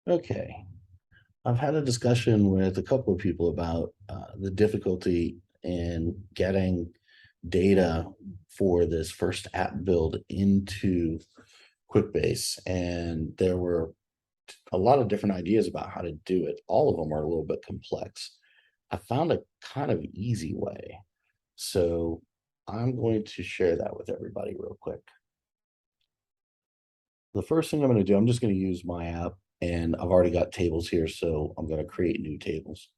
Okay, I've had a discussion with a couple of people about the difficulty in getting data for this first app build into Quickbase, and there were a lot of different ideas about how to do it. All of them are a little bit complex. I found a kind of easy way, so I'm going to share that with everybody real quick. The first thing I'm going to do, I'm just going to use my app, and I've already got tables here, so I'm going to create new tables.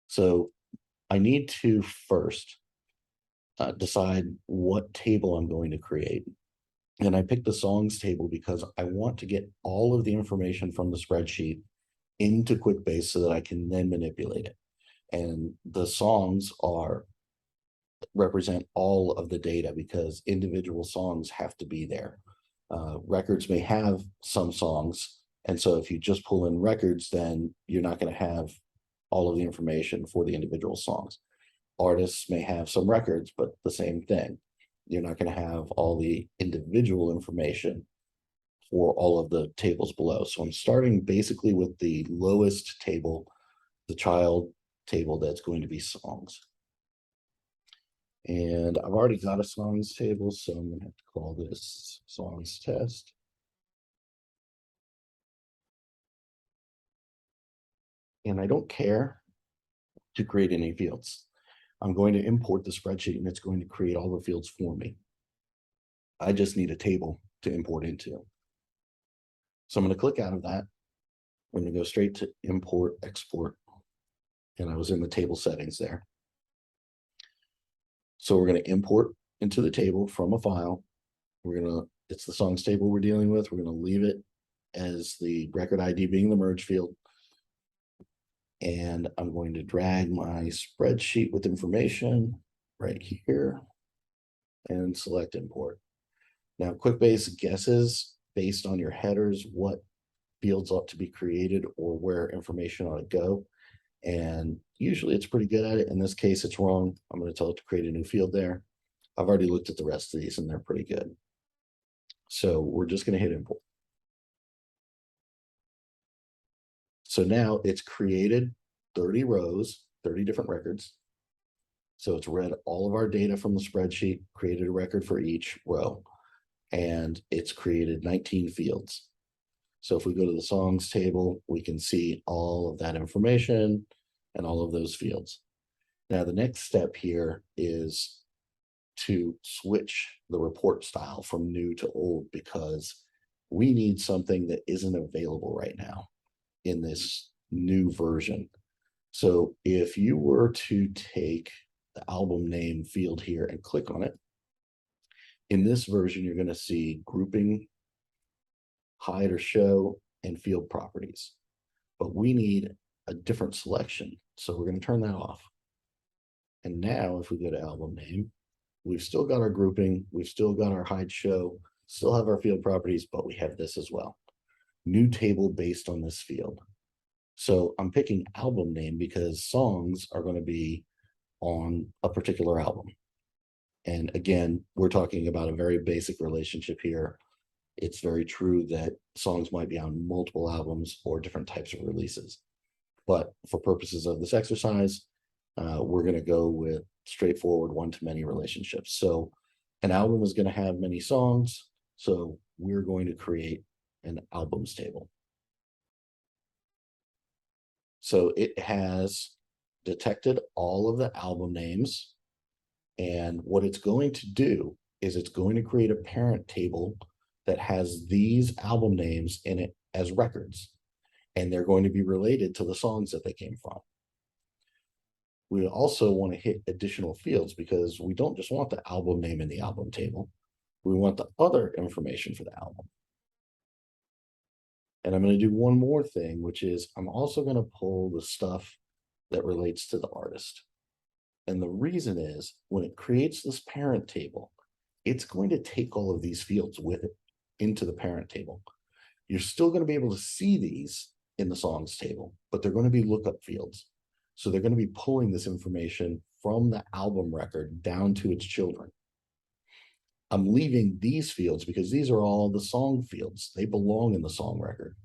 So I need to first decide what table I'm going to create. And I picked the songs table because I want to get all of the information from the spreadsheet into Quickbase so that I can then manipulate it. And the songs are represent all of the data because individual songs have to be there. Records may have some songs, and so if you just pull in records, then you're not going to have all of the information for the individual songs. Artists may have some records, but the same thing. You're not going to have all the individual information for all of the tables below. So I'm starting basically with the lowest table, the child table that's going to be songs. And I've already got a songs table, so I'm going to have to call this songs test. And I don't care to create any fields. I'm going to import the spreadsheet and it's going to create all the fields for me. I just need a table to import into. So I'm going to click out of that. I'm going to go straight to import, export. And I was in the table settings there. So we're going to import into the table from a file. It's the songs table we're dealing with. We're going to leave it as the record ID being the merge field. And I'm going to drag my spreadsheet with information right here and select import. Now, Quickbase guesses based on your headers what fields ought to be created or where information ought to go. And usually it's pretty good at it. In this case, it's wrong. I'm going to tell it to create a new field there. I've already looked at the rest of these and they're pretty good. So we're just going to hit import. So now it's created 30 rows, 30 different records. So it's read all of our data from the spreadsheet, created a record for each row, and it's created 19 fields. So if we go to the songs table, we can see all of that information and all of those fields. Now, the next step here is to switch the report style from new to old because we need something that isn't available right now in this new version. So if you were to take the album name field here and click on it, in this version, you're going to see grouping, hide or show, and field properties. But we need a different selection. So we're going to turn that off. And now if we go to album name, we've still got our grouping, we've still got our hide show, still have our field properties, but we have this as well. New table based on this field. So I'm picking album name because songs are going to be on a particular album. And again, we're talking about a very basic relationship here. It's very true that songs might be on multiple albums or different types of releases. But for purposes of this exercise, we're going to go with straightforward one-to-many relationships. So an album is going to have many songs. So we're going to create an albums table. So it has detected all of the album names. And what it's going to do is it's going to create a parent table that has these album names in it as records. And they're going to be related to the songs that they came from. We also want to hit additional fields because we don't just want the album name in the album table. We want the other information for the album. And I'm going to do one more thing, which is I'm also going to pull the stuff that relates to the artist. And the reason is when it creates this parent table, it's going to take all of these fields with it into the parent table. You're still going to be able to see these in the songs table, but they're going to be lookup fields. So they're going to be pulling this information from the album record down to its children. I'm leaving these fields because these are all the song fields. They belong in the song record.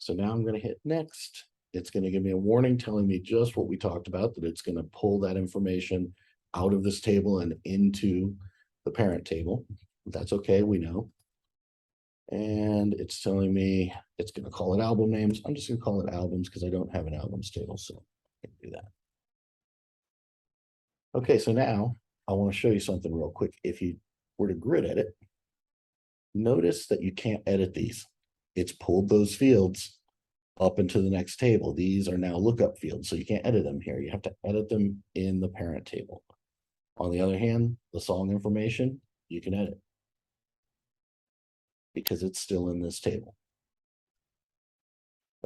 So now I'm going to hit next. It's going to give me a warning telling me just what we talked about, that it's going to pull that information out of this table and into the parent table. That's okay, we know. And it's telling me it's going to call it album names. I'm just going to call it albums because I don't have an albums table, so I can do that. Okay, so now I want to show you something real quick. If you were to grid edit, notice that you can't edit these. It's pulled those fields up into the next table. These are now lookup fields, so you can't edit them here. You have to edit them in the parent table. On the other hand, the song information, you can edit because it's still in this table.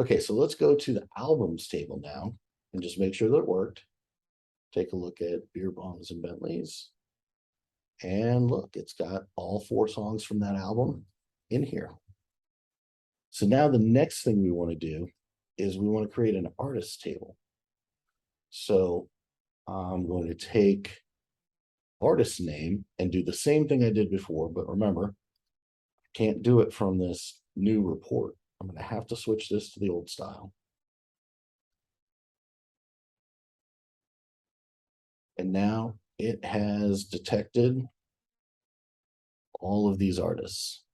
Okay, so let's go to the albums table now and just make sure that it worked. Take a look at Beer Bongs and Bentleys. And look, it's got all 4 songs from that album in here. So now the next thing we want to do is we want to create an artist table. So I'm going to take artist name and do the same thing I did before, but remember, I can't do it from this new report. I'm going to have to switch this to the old style. And now it has detected all of these artists.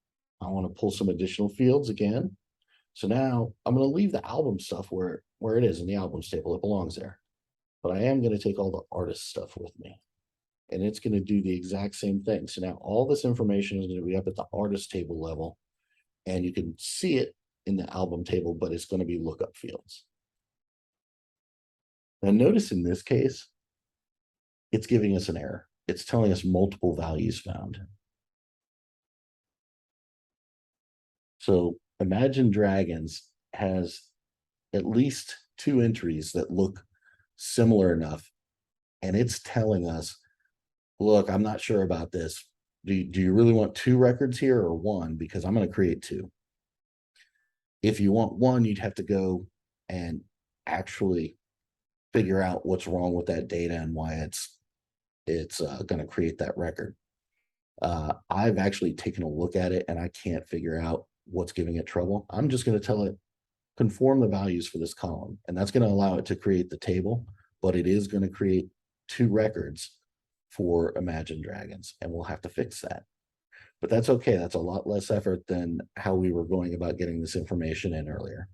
I want to pull some additional fields again. So now I'm going to leave the album stuff where it is in the albums table. It belongs there. But I am going to take all the artist stuff with me. And it's going to do the exact same thing. So now all this information is going to be up at the artist table level. And you can see it in the album table, but it's going to be lookup fields. Now notice in this case, it's giving us an error. It's telling us multiple values found. So Imagine Dragons has at least 2 entries that look similar enough. And it's telling us, look, I'm not sure about this. Do you really want 2 records here or 1? Because I'm going to create 2. If you want 1, you'd have to go and actually figure out what's wrong with that data and why it's going to create that record. I've actually taken a look at it and I can't figure out what's giving it trouble. I'm just going to tell it, conform the values for this column, and that's going to allow it to create the table, but it is going to create 2 records for Imagine Dragons, and we'll have to fix that. But that's okay. That's a lot less effort than how we were going about getting this information in earlier.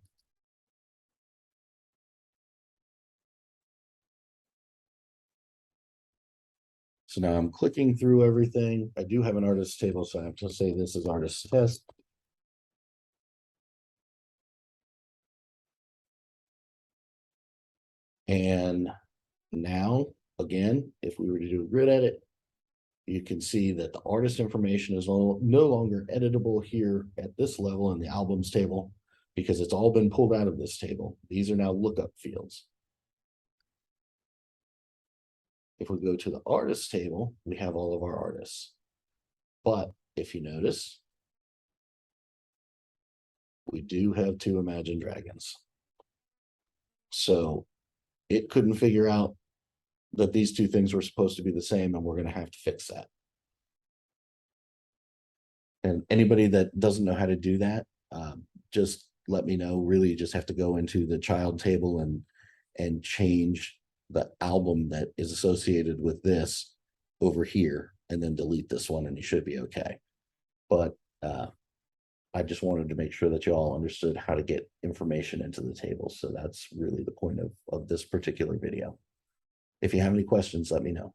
So now I'm clicking through everything. I do have an artist table, so I have to say this is artist test. And now, again, if we were to do a grid edit, you can see that the artist information is no longer editable here at this level in the albums table because it's all been pulled out of this table. These are now lookup fields. If we go to the artist table, we have all of our artists. But if you notice, we do have 2 Imagine Dragons. So it couldn't figure out that these 2 things were supposed to be the same, and we're going to have to fix that. And anybody that doesn't know how to do that, just let me know. Really, you just have to go into the child table and change the album that is associated with this over here, and then delete this one, and you should be okay. But I just wanted to make sure that you all understood how to get information into the table. So that's really the point of this particular video. If you have any questions, let me know.